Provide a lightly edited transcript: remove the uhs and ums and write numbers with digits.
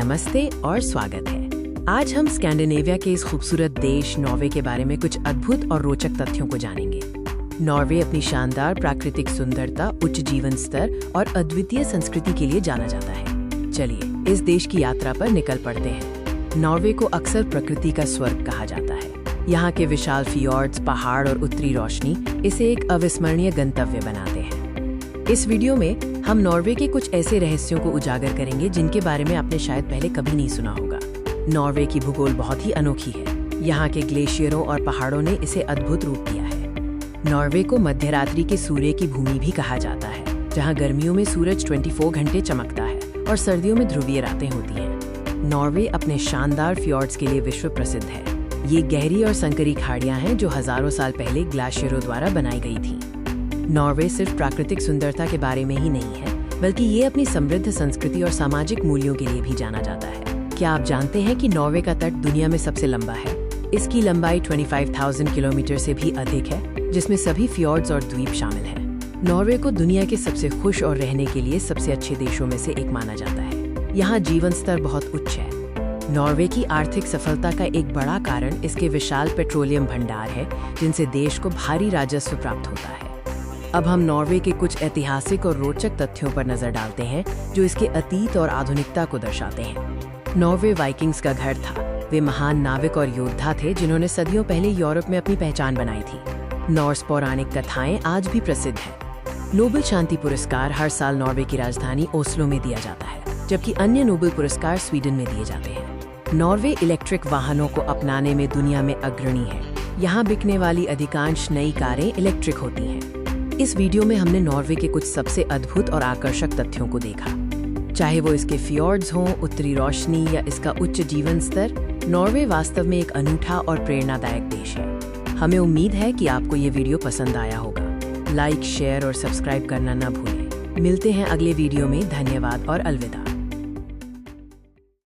नमस्ते और स्वागत है। आज हम स्कैंडिनेविया के इस खूबसूरत देश नॉर्वे के बारे में कुछ अद्भुत और रोचक तथ्यों को जानेंगे। नॉर्वे अपनी शानदार प्राकृतिक सुंदरता, उच्च जीवन स्तर और अद्वितीय संस्कृति के लिए जाना जाता है। चलिए इस देश की यात्रा पर निकल पड़ते हैं। नॉर्वे को अक्सर प्रकृति का स्वर्ग कहा जाता है। यहाँ के विशाल फियोर्ड्स, पहाड़ और उत्तरी रोशनी इसे एक अविस्मरणीय गंतव्य बनाते हैं। इस वीडियो में हम नॉर्वे के कुछ ऐसे रहस्यों को उजागर करेंगे जिनके बारे में आपने शायद पहले कभी नहीं सुना होगा। नॉर्वे की भूगोल बहुत ही अनोखी है। यहाँ के ग्लेशियरों और पहाड़ों ने इसे अद्भुत रूप दिया है। नॉर्वे को मध्यरात्रि के सूर्य की भूमि भी कहा जाता है, जहाँ गर्मियों में सूरज 24 घंटे चमकता है और सर्दियों में ध्रुवीय रातें होती हैं। नॉर्वे अपने शानदार फ्योर्ड्स के लिए विश्व प्रसिद्ध है। ये गहरी और संकरी खाड़ियाँ हैं जो हजारों साल पहले ग्लेशियरों द्वारा बनाई गई थीं। नॉर्वे सिर्फ प्राकृतिक सुंदरता के बारे में ही नहीं है, बल्कि ये अपनी समृद्ध संस्कृति और सामाजिक मूल्यों के लिए भी जाना जाता है। क्या आप जानते हैं कि नॉर्वे का तट दुनिया में सबसे लंबा है? इसकी लंबाई 25,000 किलोमीटर से भी अधिक है, जिसमें सभी फ्योर्ड्स और द्वीप शामिल हैं। नॉर्वे को दुनिया के सबसे खुश और रहने के लिए सबसे अच्छे देशों में से एक माना जाता है। यहाँ जीवन स्तर बहुत उच्च है। नॉर्वे की आर्थिक सफलता का एक बड़ा कारण इसके विशाल पेट्रोलियम भंडार है, जिनसे देश को भारी राजस्व प्राप्त होता है। अब हम नॉर्वे के कुछ ऐतिहासिक और रोचक तथ्यों पर नजर डालते हैं जो इसके अतीत और आधुनिकता को दर्शाते हैं। नॉर्वे वाइकिंग्स का घर था। वे महान नाविक और योद्धा थे जिन्होंने सदियों पहले यूरोप में अपनी पहचान बनाई थी। नॉर्स पौराणिक कथाएं आज भी प्रसिद्ध हैं। नोबेल शांति पुरस्कार हर साल नॉर्वे की राजधानी ओस्लो में दिया जाता है, जबकि अन्य नोबेल पुरस्कार स्वीडन में दिए जाते हैं। नॉर्वे इलेक्ट्रिक वाहनों को अपनाने में दुनिया में अग्रणी है। यहाँ बिकने वाली अधिकांश नई कारें इलेक्ट्रिक होती हैं। इस वीडियो में हमने नॉर्वे के कुछ सबसे अद्भुत और आकर्षक तथ्यों को देखा। चाहे वो इसके फ्योर्ड्स हों, उत्तरी रोशनी या इसका उच्च जीवन स्तर, नॉर्वे वास्तव में एक अनूठा और प्रेरणादायक देश है। हमें उम्मीद है कि आपको ये वीडियो पसंद आया होगा। लाइक, शेयर और सब्सक्राइब करना न भूलें। मिलते हैं अगले वीडियो में। धन्यवाद और अलविदा।